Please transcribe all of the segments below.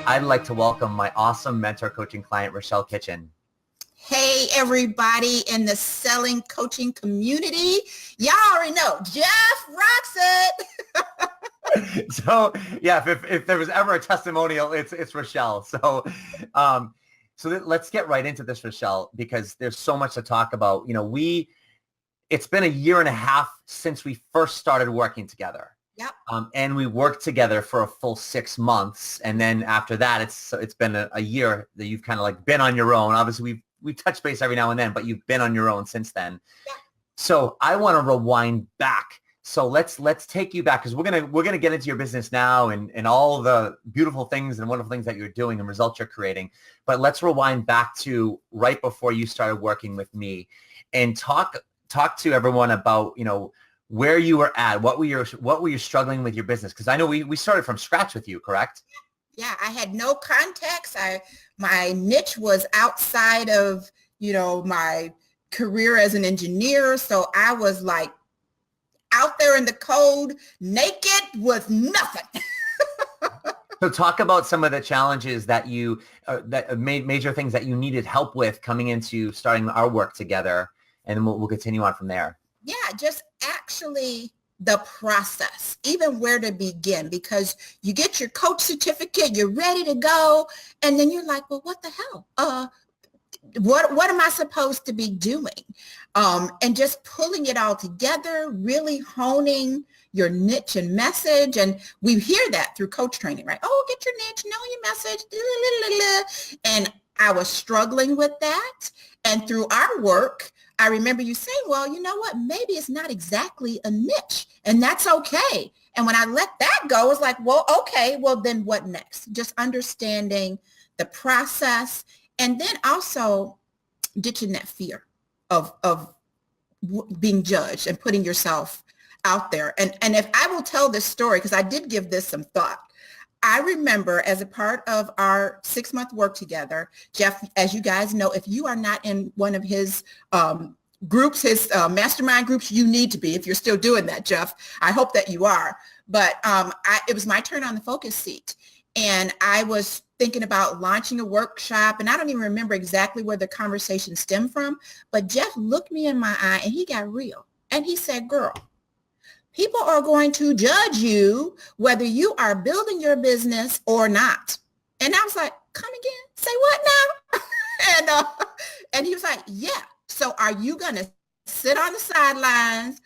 I'd like to welcome my awesome mentor coaching client, Rachell Kitchen. Hey, everybody in the selling coaching community. Y'all already know, Jeff rocks it. So yeah, if there was ever a testimonial, it's Rachell. So let's get right into this, Rachell, because there's so much to talk about. You know, it's been a year and a half since we first started working together. Yep. And we worked together for a full 6 months. And then after that, it's been a year that you've kind of like been on your own. Obviously, we've touched base every now and then, but you've been on your own since then. Yeah. So I want to rewind back. So let's take you back, because we're gonna get into your business now and all the beautiful things and wonderful things that you're doing and results you're creating. But let's rewind back to right before you started working with me, and talk to everyone about, you know, where you were at, what were you struggling with your business? Because I know we started from scratch with you, correct? Yeah, I had no context. My niche was outside of, you know, my career as an engineer. So I was like out there in the cold, naked with nothing. So talk about some of the challenges that you major things that you needed help with coming into starting our work together, and then we'll continue on from there. Yeah, just actually the process, even where to begin, because you get your coach certificate, you're ready to go, and then you're like, well, what the hell? What am I supposed to be doing? And just pulling it all together, really honing your niche and message. And we hear that through coach training, right? Oh, get your niche, know your message. And I was struggling with that. And through our work, I remember you saying, well, you know what, maybe it's not exactly a niche, and that's okay. And when I let that go, it's like, well, okay, well, then what next? Just understanding the process, and then also ditching that fear of being judged and putting yourself out there. And if I will tell this story, because I did give this some thought. I remember as a part of our 6-month work together, Jeff, as you guys know, if you are not in one of his groups, his mastermind groups, you need to be. If you're still doing that, Jeff, I hope that you are. But it was my turn on the focus seat. And I was thinking about launching a workshop. And I don't even remember exactly where the conversation stemmed from. But Jeff looked me in my eye and he got real. And he said, girl, people are going to judge you whether you are building your business or not. And I was like, come again? Say what now? And he was like, yeah. So are you going to sit on the sidelines,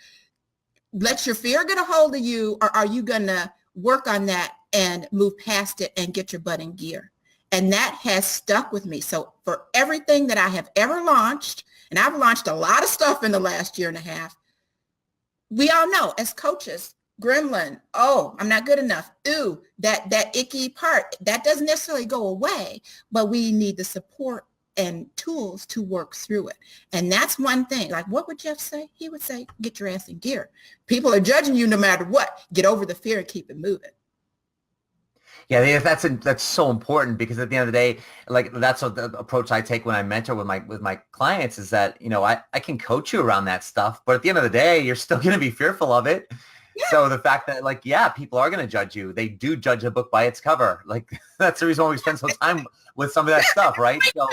let your fear get a hold of you, or are you going to work on that and move past it and get your butt in gear? And that has stuck with me. So for everything that I have ever launched, and I've launched a lot of stuff in the last year and a half, we all know as coaches, gremlin, oh, I'm not good enough. Ooh, that icky part, that doesn't necessarily go away, but we need the support and tools to work through it. And that's one thing. Like, what would Jeff say? He would say, get your ass in gear. People are judging you no matter what. Get over the fear and keep it moving. Yeah, that's so important, because at the end of the day, like, that's what the approach I take when I mentor with my clients is that, you know, I can coach you around that stuff, but at the end of the day, you're still going to be fearful of it. Yeah. So the fact that, like, yeah, people are going to judge you. They do judge a book by its cover. Like, that's the reason why we spend so time with some of that stuff, right? So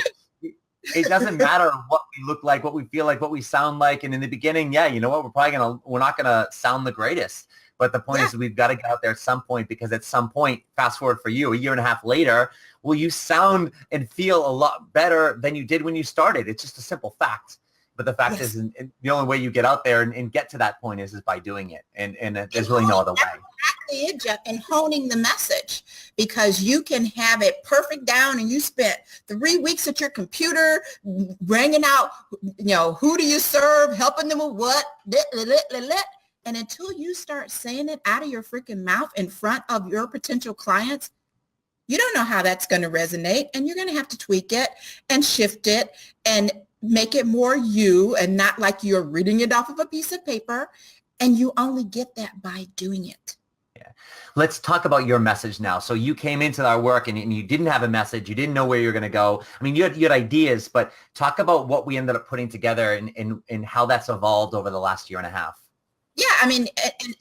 it doesn't matter what we look like, what we feel like, what we sound like. And in the beginning, yeah, you know what, we're not going to sound the greatest. But the point is we've got to get out there at some point, because at some point, fast forward for you, a year and a half later, will you sound and feel a lot better than you did when you started? It's just a simple fact. But the fact is, and the only way you get out there and get to that point is by doing it. And there's really no other way. Exactly it, Jeff, and honing the message, because you can have it perfect down and you spent 3 weeks at your computer bringing out, you know, who do you serve, helping them with what, and until you start saying it out of your freaking mouth in front of your potential clients, you don't know how that's going to resonate, and you're going to have to tweak it and shift it and make it more you, and not like you're reading it off of a piece of paper. And you only get that by doing it. Yeah. Let's talk about your message now. So you came into our work and you didn't have a message. You didn't know where you're going to go. I mean, you had ideas, but talk about what we ended up putting together and how that's evolved over the last year and a half. Yeah, I mean,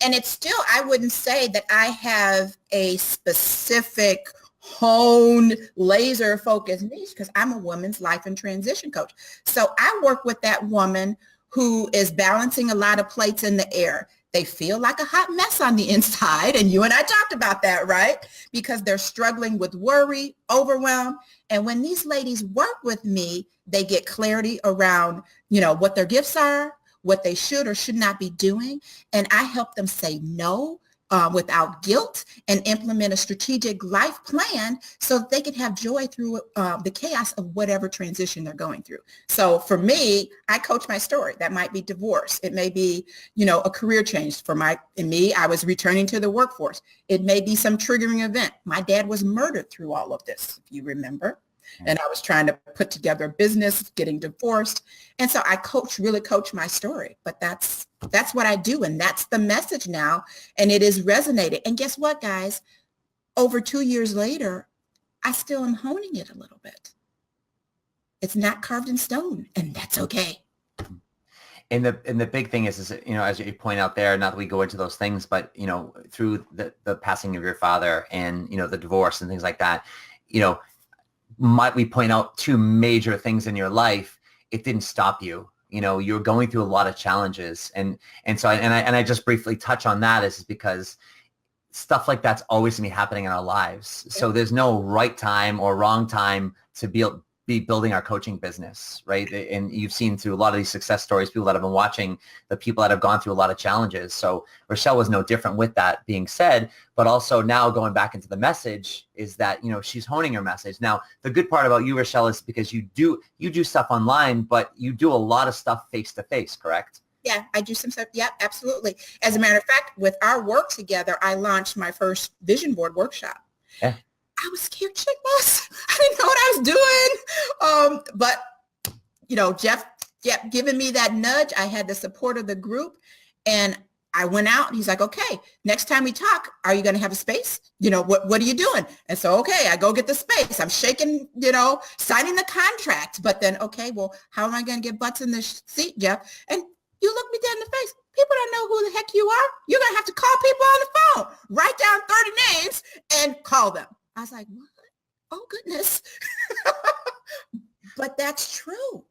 and it's still, I wouldn't say that I have a specific honed laser focused niche because I'm a woman's life and transition coach. So I work with that woman who is balancing a lot of plates in the air. They feel like a hot mess on the inside. And you and I talked about that, right? Because they're struggling with worry, overwhelm. And when these ladies work with me, they get clarity around, what their gifts are, what they should or should not be doing. And I help them say no without guilt and implement a strategic life plan so that they can have joy through the chaos of whatever transition they're going through. So for me, I coach my story. That might be divorce. It may be, a career change me. I was returning to the workforce. It may be some triggering event. My dad was murdered through all of this, if you remember. And I was trying to put together a business, getting divorced. And so I really coach my story. But that's what I do. And that's the message now. And it is resonated. And guess what, guys? Over 2 years later, I still am honing it a little bit. It's not carved in stone, and that's okay. And the big thing is, as you point out there, not that we go into those things, but, through the passing of your father and, the divorce and things like that, we point out two major things in your life. It didn't stop you. You're going through a lot of challenges. And so I just briefly touch on that is because stuff like that's always going to be happening in our lives. So there's no right time or wrong time to be building our coaching business, right? And you've seen through a lot of these success stories, people that have been watching, the people that have gone through a lot of challenges. So Rachell was no different with that being said, but also now going back into the message is that, she's honing her message. Now, the good part about you, Rachell, is because you do stuff online, but you do a lot of stuff face-to-face, correct? Yeah, I do some stuff. Yeah, absolutely. As a matter of fact, with our work together, I launched my first vision board workshop. Yeah. I was scared shitless. I didn't know what I was doing. But, Jeff giving me that nudge. I had the support of the group and I went out and he's like, okay, next time we talk, are you going to have a space? What are you doing? And so, okay, I go get the space. I'm shaking, signing the contract. But then, okay, well, how am I going to get butts in this seat, Jeff? And you look me dead in the face. People don't know who the heck you are. You're going to have to call people on the phone, write down 30 names and call them. I was like, what? Oh, goodness. But that's true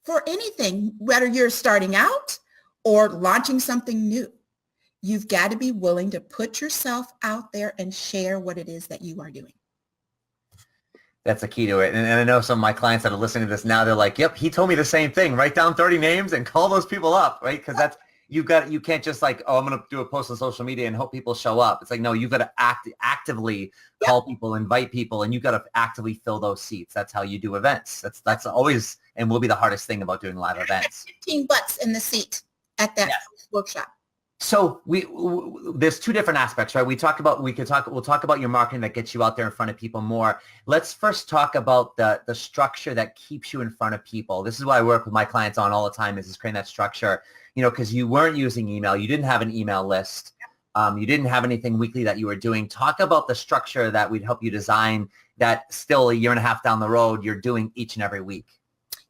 for anything, whether you're starting out or launching something new. You've got to be willing to put yourself out there and share what it is that you are doing. That's the key to it. And I know some of my clients that are listening to this now, they're like, yep, he told me the same thing. Write down 30 names and call those people up, right? Because that's, you can't just like, oh, I'm going to do a post on social media and hope people show up. It's like, no, you've got to actively call people, invite people, and you've got to actively fill those seats. That's how you do events. That's always and will be the hardest thing about doing live events. 15 butts in the seat at that workshop. So there's two different aspects, right? We'll talk about your marketing that gets you out there in front of people more. Let's first talk about the structure that keeps you in front of people. This is what I work with my clients on all the time is creating that structure, because you weren't using email. You didn't have an email list. You didn't have anything weekly that you were doing. Talk about the structure that we'd help you design that still a year and a half down the road, you're doing each and every week.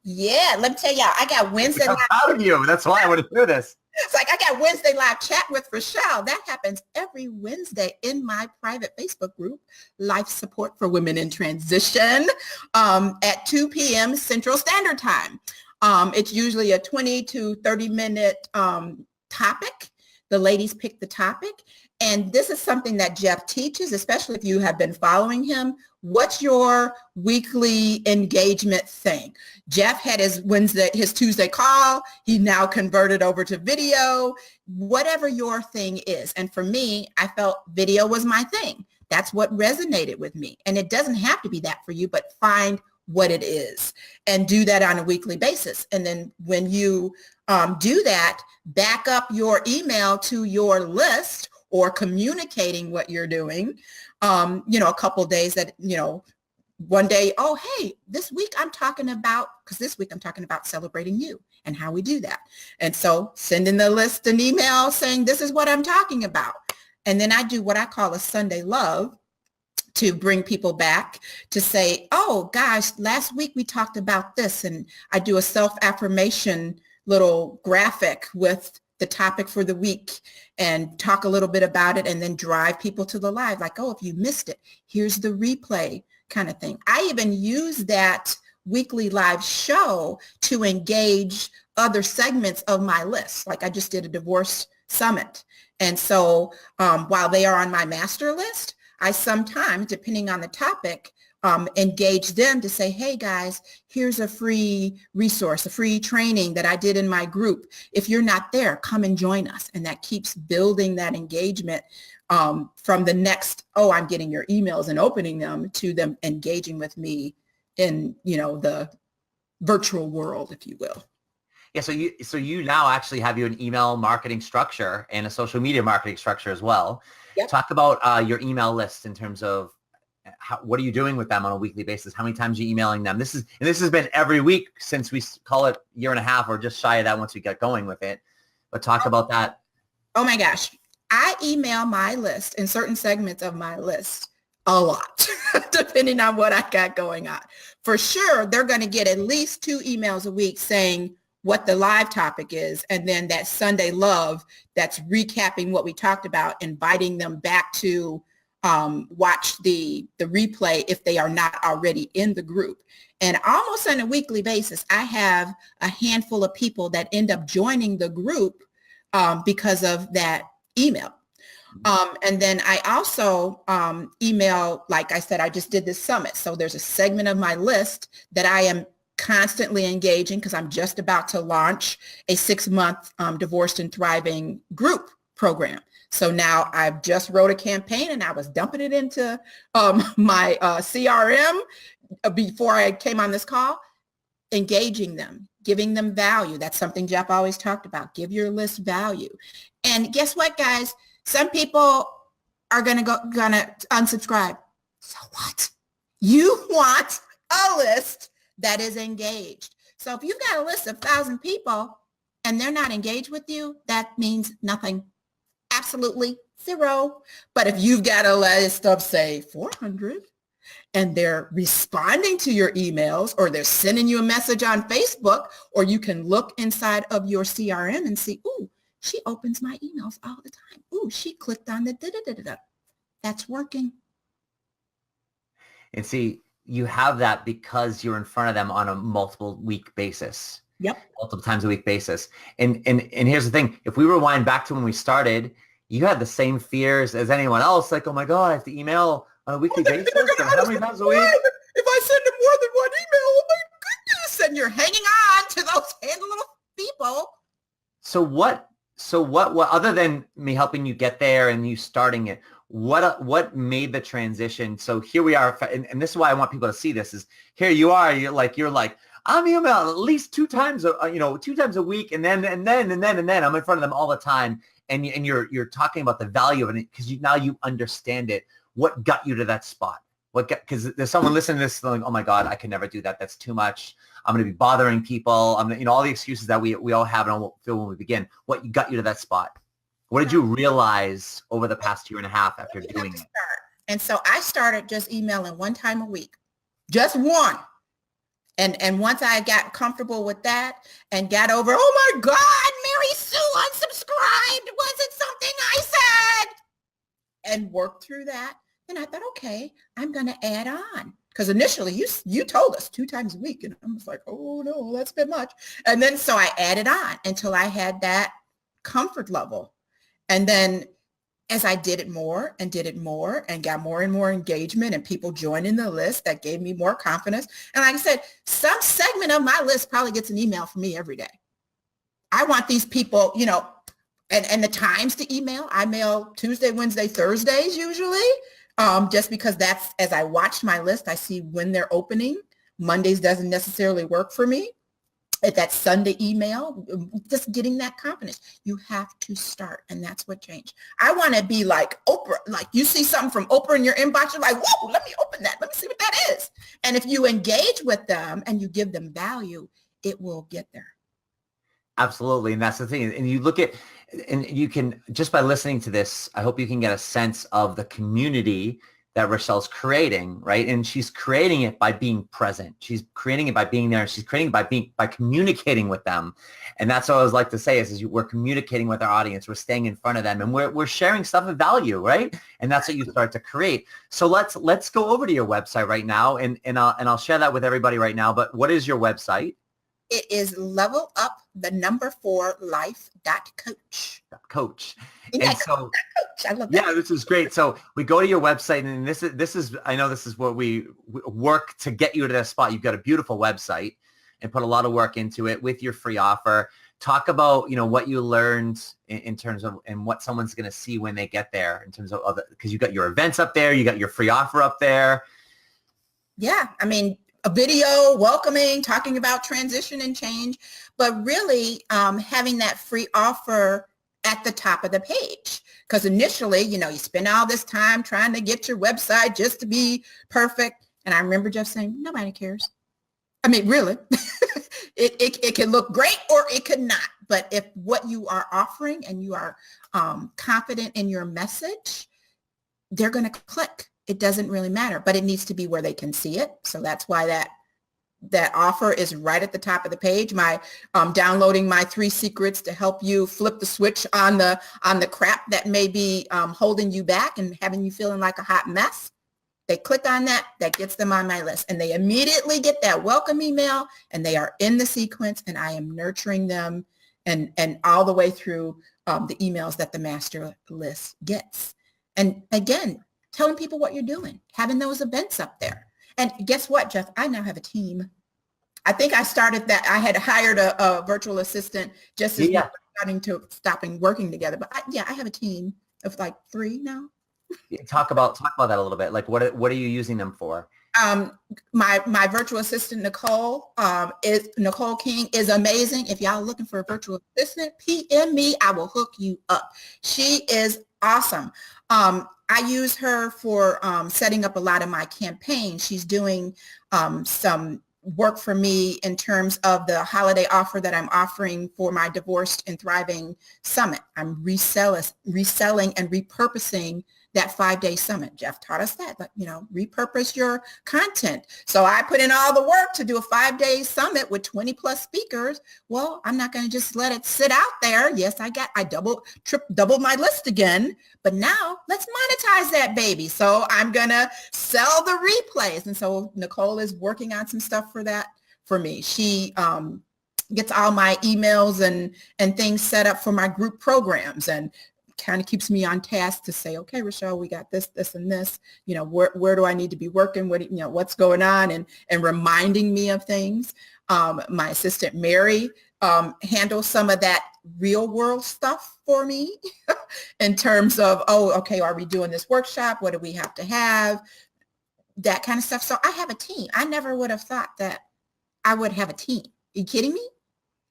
Yeah, let me tell y'all, I got Wednesday. I'm proud of you. That's why I want to do this. It's like I got Wednesday live chat with Rachell. That happens every Wednesday in my private Facebook group, Life Support for Women in Transition, at 2 p.m. Central Standard Time. It's usually a 20 to 30 minute topic. The ladies pick the topic. And this is something that Jeff teaches, especially if you have been following him. What's your weekly engagement thing? Jeff had his Tuesday call. He now converted over to video, whatever your thing is. And for me, I felt video was my thing. That's what resonated with me. And it doesn't have to be that for you, but find what it is and do that on a weekly basis. And then when you do that, back up your email to your list or communicating what you're doing, a couple of days that, one day, oh, hey, this week I'm talking about celebrating you and how we do that. And so sending the list an email saying, this is what I'm talking about. And then I do what I call a Sunday love to bring people back to say, oh, gosh, last week we talked about this. And I do a self-affirmation little graphic with the topic for the week and talk a little bit about it and then drive people to the live. Like, oh, if you missed it, here's the replay kind of thing. I even use that weekly live show to engage other segments of my list. Like I just did a divorce summit. And so while they are on my master list, I sometimes, depending on the topic, engage them to say, hey guys, here's a free resource, a free training that I did in my group. If you're not there, come and join us. And that keeps building that engagement from the next, oh, I'm getting your emails and opening them, to them engaging with me in, the virtual world, if you will. Yeah, so you now actually have an email marketing structure and a social media marketing structure as well. Yep. Talk about your email list in terms of what are you doing with them on a weekly basis? How many times are you emailing them? This has been every week since we call it year and a half, or just shy of that once we get going with it. But talk about that. Oh my gosh. I email my list and certain segments of my list a lot, depending on what I got going on. For sure, they're going to get at least 2 emails a week saying what the live topic is, and then that Sunday love that's recapping what we talked about, inviting them back to watch the replay if they are not already in the group. And almost on a weekly basis, I have a handful of people that end up joining the group because of that email. And then I also email, like I said, I just did this summit. So there's a segment of my list that I am constantly engaging because I'm just about to launch a 6-month Divorced and Thriving group program. So now I've just wrote a campaign and I was dumping it into my CRM before I came on this call, engaging them, giving them value. That's something Jeff always talked about. Give your list value. And guess what, guys? Some people are gonna unsubscribe. So what? You want a list that is engaged. So if you've got a list of 1,000 people and they're not engaged with you, that means nothing. Absolutely 0. But if you've got a list of, say, 400 and they're responding to your emails, or they're sending you a message on Facebook, or you can look inside of your CRM and see, ooh, she opens my emails all the time. Ooh, she clicked on the da-da-da-da-da. That's working. And see, you have that because you're in front of them on a multiple week basis. Yep. Multiple times a week basis. And here's the thing. If we rewind back to when we started, you had the same fears as anyone else. Like, oh my God, I have to email on a weekly basis. And how many times a week? If I send them more than one email, oh my goodness. And you're hanging on to those handy little people. So what other than me helping you get there and you starting it, what made the transition? So here we are. And this is why I want people to see this is here you are. You're like, I'm emailing at least 2 times, 2 times a week. And then I'm in front of them all the time. And you're talking about the value of it because now you understand it. What got you to that spot? Because there's someone listening to this like, oh my God, I can never do that. That's too much. I'm going to be bothering people. I'm going to, all the excuses that we all have and all feel when we begin. What got you to that spot? What did you realize over the past year and a half after doing it? And so I started just emailing 1 time a week, just one. And once I got comfortable with that and got over, oh my God, Mary Sue unsubscribed. Was it something I said? And worked through that. And I thought, okay, I'm going to add on. Because initially you told us 2 times a week. And I was like, oh no, that's a bit much. And then so I added on until I had that comfort level. And then as I did it more and got more and more engagement and people joining the list, that gave me more confidence. And like I said, some segment of my list probably gets an email from me every day. I want these people, and the times to email. I mail Tuesday, Wednesday, Thursdays usually, just because that's, as I watch my list, I see when they're opening. Mondays doesn't necessarily work for me. At that Sunday email, just getting that confidence. You have to start, and that's what changed. I want to be like Oprah. Like you see something from Oprah in your inbox, you're like, whoa, let me open that. Let me see what that is. And if you engage with them and you give them value, it will get there. Absolutely. And that's the thing. And you look at, and you can, just by listening to this, I hope you can get a sense of the community that Rachelle's creating, right? And she's creating it by being present. She's creating it by being there. She's creating it by communicating with them. And that's what I always like to say is we're communicating with our audience. We're staying in front of them and we're sharing stuff of value, right? And that's what you start to create. So let's go over to your website right now and I'll share that with everybody right now. But what is your website? It is levelupthenumber4life.coach. Coach. Yeah, And so, coach. I love that. yeah, this is great. So we go to your website and this is, I know this is what we work to get you to that spot. You've got a beautiful website and put a lot of work into it with your free offer. Talk about, what you learned in terms of, and what someone's going to see when they get there in terms of other, because you got your events up there, you got your free offer up there. Yeah. I mean, a video welcoming, talking about transition and change, but really having that free offer at the top of the page. Because initially, you spend all this time trying to get your website just to be perfect. And I remember Jeff saying, nobody cares. I mean, really, it can look great or it could not. But if what you are offering and you are confident in your message, they're going to click. It doesn't really matter, but it needs to be where they can see it. So that's why that offer is right at the top of the page. My downloading my 3 secrets to help you flip the switch on the crap that may be holding you back and having you feeling like a hot mess. They click on that gets them on my list, and they immediately get that welcome email, and they are in the sequence, and I am nurturing them and all the way through the emails that the master list gets. And again, telling people what you're doing, having those events up there. And guess what, Jeff? I now have a team. I think I started that. I had hired a virtual assistant just as we were stopping working together. But I have a team of like 3 now. Talk about that a little bit. Like what are you using them for? My virtual assistant, Nicole King is amazing. If y'all are looking for a virtual assistant, PM me. I will hook you up. She is awesome. I use her for setting up a lot of my campaigns. She's doing some work for me in terms of the holiday offer that I'm offering for my Divorced and Thriving Summit. I'm reselling and repurposing that 5-day summit. Jeff taught us that, repurpose your content. So I put in all the work to do a 5-day summit with 20 plus speakers. Well, I'm not going to just let it sit out there. Yes, I doubled my list again, but now let's monetize that baby. So I'm going to sell the replays. And so Nicole is working on some stuff for that for me. She gets all my emails and things set up for my group programs and kind of keeps me on task to say, okay, Rachelle, we got this, and this, where do I need to be working? What's going on, and reminding me of things. My assistant, Mary, handles some of that real world stuff for me in terms of, okay, are we doing this workshop? What do we have to have? That kind of stuff. So I have a team. I never would have thought that I would have a team. Are you kidding me?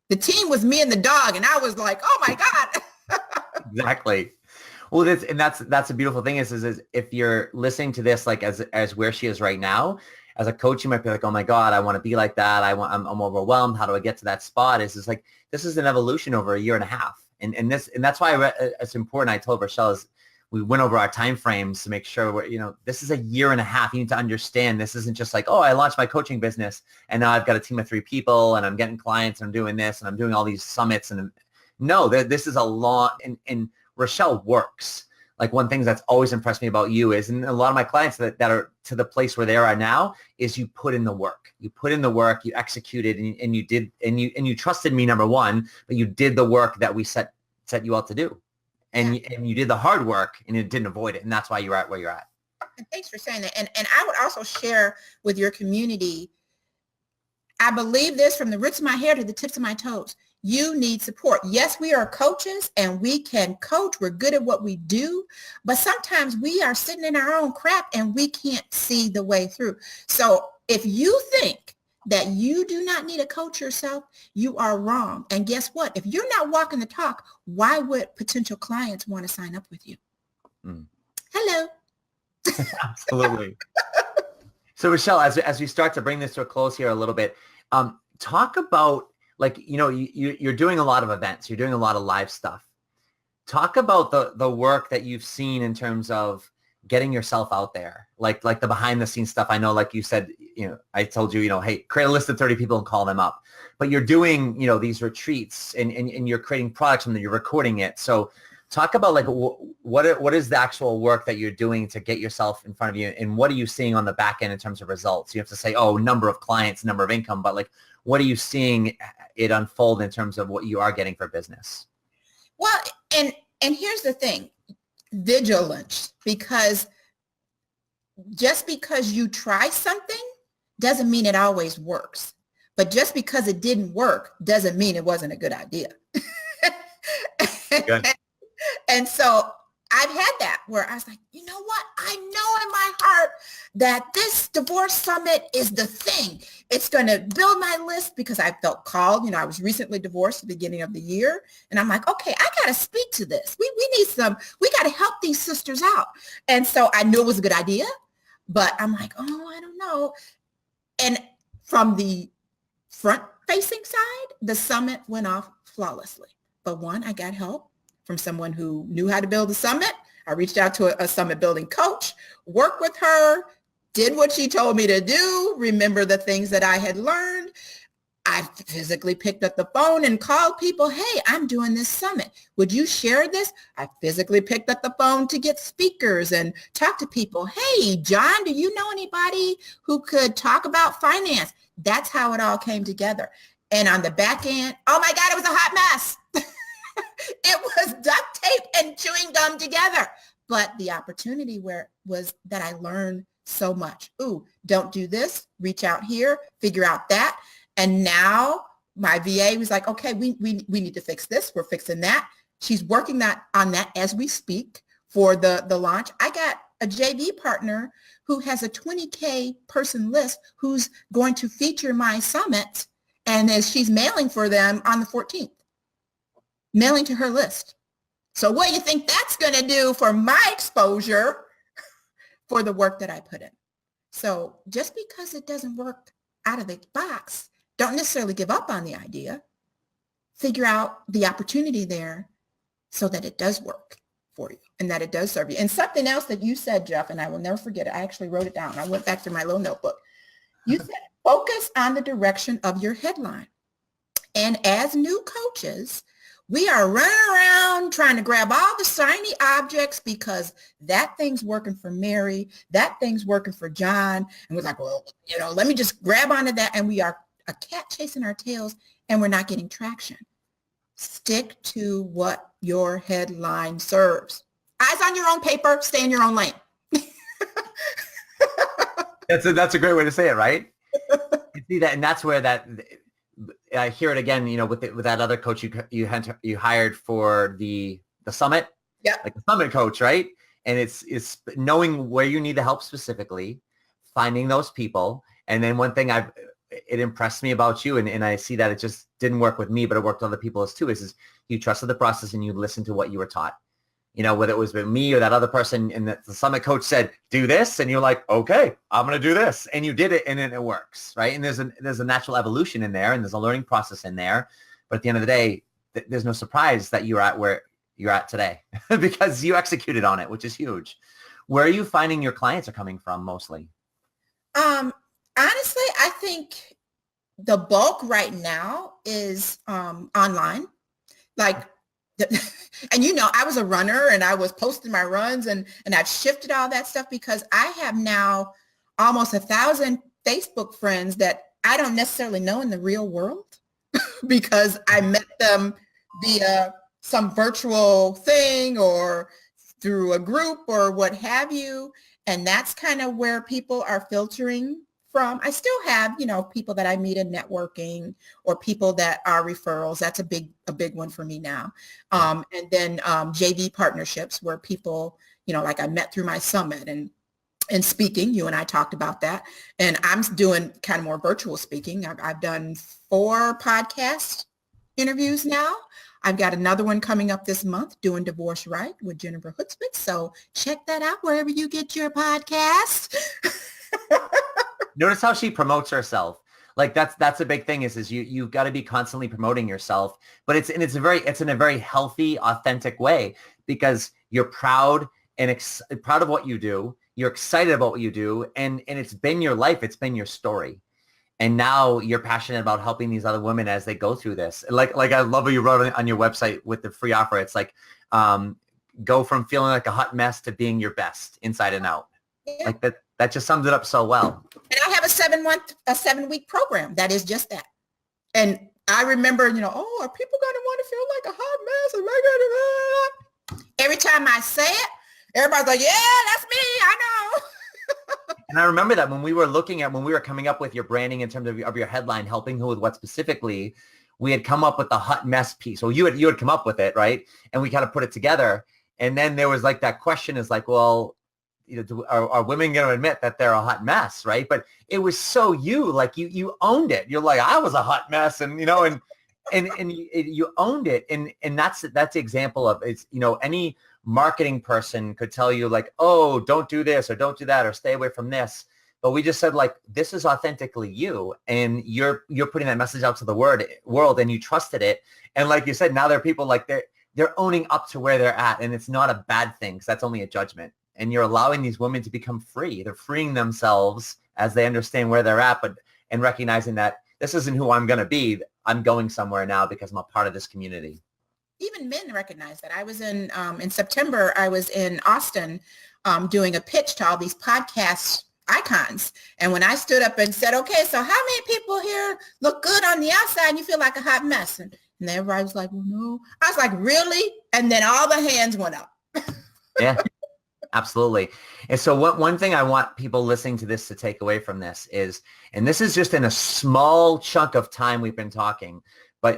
The team was me and the dog, and I was like, oh my God. Exactly. Well, that's a beautiful thing is if you're listening to this, like as where she is right now, as a coach, you might be like, oh my God, I want to be like that. I'm overwhelmed. How do I get to that spot? It's like, this is an evolution over a year and a half. And that's why it's important. I told Rachelle is we went over our time frames to make sure this is a year and a half. You need to understand this isn't just like, oh, I launched my coaching business and now I've got a team of 3 people and I'm getting clients and I'm doing this and I'm doing all these summits. And no, this is a long, and Rachelle works. Like one thing that's always impressed me about you is, and a lot of my clients that are to the place where they are now, is you put in the work. You put in the work, you executed, and you did, and you trusted me, number one, but you did the work that we set you out to do. And you did the hard work and you didn't avoid it. And that's why you're at where you're at. And thanks for saying that. And I would also share with your community, I believe this from the roots of my hair to the tips of my toes. You need support. Yes, we are coaches and we can coach. We're good at what we do, but sometimes we are sitting in our own crap and we can't see the way through. So if you think that you do not need a coach yourself, you are wrong. And guess what? If you're not walking the talk, why would potential clients want to sign up with you? Hello. Absolutely. So Rachelle, as we start to bring this to a close here a little bit, talk about, like, you're doing a lot of events, you're doing a lot of live stuff. Talk about the work that you've seen in terms of getting yourself out there, like the behind the scenes stuff. I know, like you said, I told you, hey, create a list of 30 people and call them up. But you're doing, these retreats and you're creating products and then you're recording it. So talk about like what is the actual work that you're doing to get yourself in front of you, and what are you seeing on the back end in terms of results? You have to say, oh, number of clients, number of income, but like, what are you seeing it unfold in terms of what you are getting for business? Well, and here's the thing, vigilance, because just because you try something doesn't mean it always works. But just because it didn't work doesn't mean it wasn't a good idea. Good. And so I've had that where I was like, you know what? I know in my heart that this divorce summit is the thing. It's going to build my list because I felt called. I was recently divorced at the beginning of the year. And I'm like, okay, I got to speak to this. We got to help these sisters out. And so I knew it was a good idea, but I'm like, oh, I don't know. And from the front facing side, the summit went off flawlessly. But one, I got help from someone who knew how to build a summit. I reached out to a summit building coach, worked with her, did what she told me to do, remember the things that I had learned. I physically picked up the phone and called people, hey, I'm doing this summit. Would you share this? I physically picked up the phone to get speakers and talk to people. Hey, John, do you know anybody who could talk about finance? That's how it all came together. And on the back end, oh my God, it was a hot mess. It was duct tape and chewing gum together. But the opportunity was that I learned so much. Ooh, don't do this, reach out here, figure out that. And now my VA was like, okay, we need to fix this. We're fixing that. She's working on that as we speak for the launch. I got a JV partner who has a 20K person list who's going to feature my summit. And as she's mailing for them on the 14th, mailing to her list. So what do you think that's going to do for my exposure for the work that I put in? So just because it doesn't work out of the box, don't necessarily give up on the idea. Figure out the opportunity there so that it does work for you and that it does serve you. And something else that you said, Jeff, and I will never forget it. I actually wrote it down. I went back through my little notebook. You said, focus on the direction of your headline. And as new coaches, we are running around trying to grab all the shiny objects because that thing's working for Mary, that thing's working for John. And we're like, well, let me just grab onto that. And we are a cat chasing our tails and we're not getting traction. Stick to what your headline serves. Eyes on your own paper, stay in your own lane. That's a great way to say it, right? You see that, and that's where that I hear it again. With that other coach you hired for the summit, yeah, like the summit coach, right? And it's knowing where you need the help specifically, finding those people, and then one thing it impressed me about you, and I see that it just didn't work with me, but it worked with other people too. Is you trusted the process and you listened to what you were taught. Whether it was with me or that other person, and the summit coach said, do this. And you're like, okay, I'm going to do this. And you did it, and then it works, right? And there's a natural evolution in there, and there's a learning process in there. But at the end of the day, there's no surprise that you're at where you're at today because you executed on it, which is huge. Where are you finding your clients are coming from mostly? Honestly, I think the bulk right now is online. And I was a runner and I was posting my runs and I've shifted all that stuff because I have now almost 1,000 Facebook friends that I don't necessarily know in the real world because I met them via some virtual thing or through a group or what have you. And that's kind of where people are filtering from. I still have, people that I meet in networking or people that are referrals. That's a big one for me now. And then JV partnerships where people, like I met through my summit and speaking, you and I talked about that. And I'm doing kind of more virtual speaking. I've done 4 podcast interviews now. I've got another one coming up this month doing Divorce Right with Jennifer Hoodsmith. So check that out wherever you get your podcast. Notice how she promotes herself. Like that's a big thing is you've got to be constantly promoting yourself, but it's in a very healthy, authentic way because you're proud and proud of what you do. You're excited about what you do, and it's been your life. It's been your story. And now you're passionate about helping these other women as they go through this. Like I love what you wrote on your website with the free offer. It's like, go from feeling like a hot mess to being your best inside and out. Yeah. Like that just sums it up so well. And I have a 7-week program that is just that. And I remember, are people going to want to feel like a hot mess? Every time I say it, everybody's like, yeah, that's me. I know. And I remember that when we were coming up with your branding in terms of your headline, helping who with what specifically, we had come up with the hot mess piece. Well, you had come up with it, right? And we kind of put it together. And then there was like that question is like, well, are women going to admit that they're a hot mess, right? But it was so like you owned it. You're like, I was a hot mess, and you owned it, and that's the example of it's any marketing person could tell you like, oh, don't do this or don't do that or stay away from this. But we just said like, this is authentically you, and you're putting that message out to the world, and you trusted it. And like you said, now there are people like they're owning up to where they're at, and it's not a bad thing because that's only a judgment. And you're allowing these women to become free. They're freeing themselves as they understand where they're at, and recognizing that this isn't who I'm going to be. I'm going somewhere now because I'm a part of this community. Even men recognize that. I was in September, I was in Austin doing a pitch to all these podcast icons. And when I stood up and said, okay, so how many people here look good on the outside and you feel like a hot mess? And everybody was like, well, no. I was like, really? And then all the hands went up. Yeah. Absolutely. And so one thing I want people listening to this to take away from this is, and this is just in a small chunk of time we've been talking, but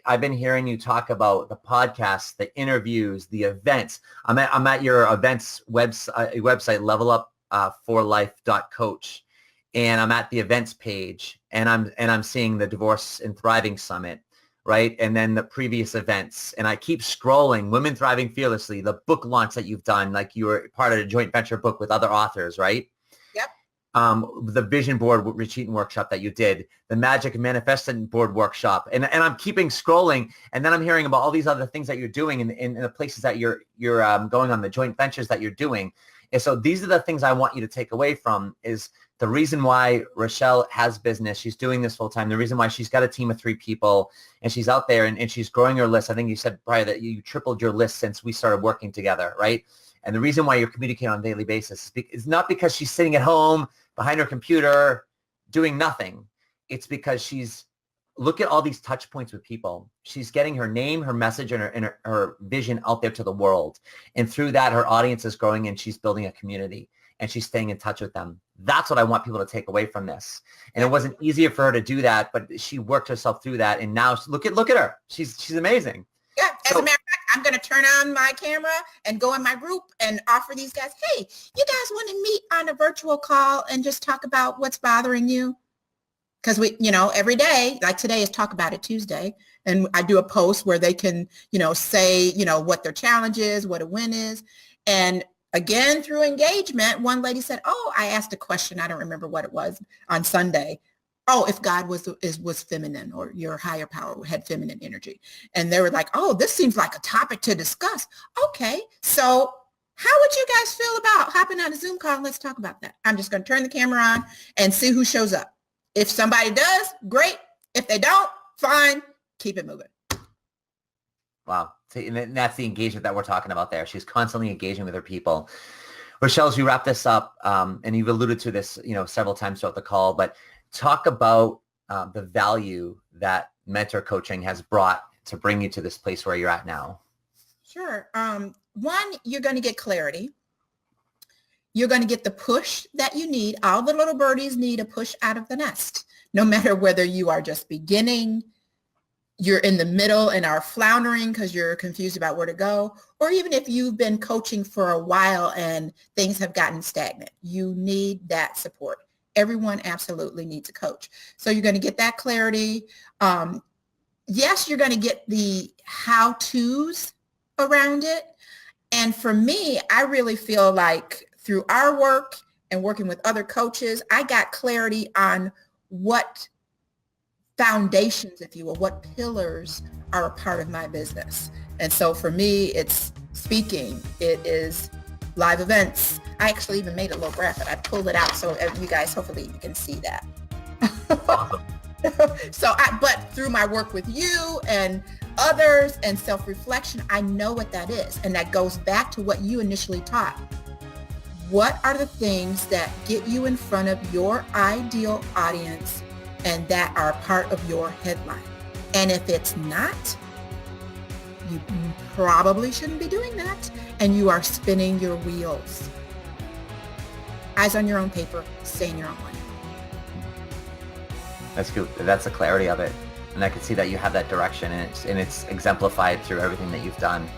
I've been hearing you talk about the podcasts, the interviews, the events. I'm at your events website, levelupforlife.coach, and I'm at the events page, and I'm seeing the Divorce and Thriving Summit, right? And then the previous events. And I keep scrolling, Women Thriving Fearlessly, the book launch that you've done, like you were part of a joint venture book with other authors, right? Yep. The vision board retreat and workshop that you did, the magic manifesting board workshop. And I'm keeping scrolling. And then I'm hearing about all these other things that you're doing in the places that you're going on, the joint ventures that you're doing. And so these are the things I want you to take away from is the reason why Rachell has business. She's doing this full time. The reason why she's got a team of 3 people and she's out there and she's growing her list. I think you said prior that you tripled your list since we started working together, right? And the reason why you're communicating on a daily basis is not because she's sitting at home behind her computer doing nothing. It's because look at all these touch points with people. She's getting her name, her message, and her vision out there to the world. And through that, her audience is growing and she's building a community and she's staying in touch with them. That's what I want people to take away from this. And it wasn't easier for her to do that, but she worked herself through that. And now look at her. She's amazing. Yeah. As a matter of fact, I'm going to turn on my camera and go in my group and offer these guys, hey, you guys want to meet on a virtual call and just talk about what's bothering you? Because we, every day, like today is Talk About It Tuesday. And I do a post where they can, say, what their challenge is, what a win is. And again, through engagement, one lady said, oh, I asked a question. I don't remember what it was on Sunday. Oh, if God was feminine or your higher power had feminine energy. And they were like, oh, this seems like a topic to discuss. Okay. So how would you guys feel about hopping on a Zoom call? Let's talk about that. I'm just going to turn the camera on and see who shows up. If somebody does, great. If they don't, fine. Keep it moving. Wow. And that's the engagement that we're talking about there. She's constantly engaging with her people. Rachell, as you wrap this up, and you've alluded to this, several times throughout the call, but talk about the value that mentor coaching has brought to bring you to this place where you're at now. Sure. One, you're going to get clarity. You're going to get the push that you need. All the little birdies need a push out of the nest, no matter whether you are just beginning, you're in the middle and are floundering because you're confused about where to go, or even if you've been coaching for a while and things have gotten stagnant, you need that support. Everyone absolutely needs a coach. So you're going to get that clarity. Yes, you're going to get the how-tos around it. And for me, I really feel like through our work and working with other coaches, I got clarity on what foundations, if you will, what pillars are a part of my business. And so for me, it's speaking, it is live events. I actually even made a little graphic. I pulled it out so you guys, hopefully you can see that. Awesome. But through my work with you and others and self-reflection, I know what that is. And that goes back to what you initially taught. What are the things that get you in front of your ideal audience and that are part of your headline? And if it's not, you probably shouldn't be doing that. And you are spinning your wheels. Eyes on your own paper, stay in your own lane. That's good. That's the clarity of it. And I can see that you have that direction, and it's exemplified through everything that you've done.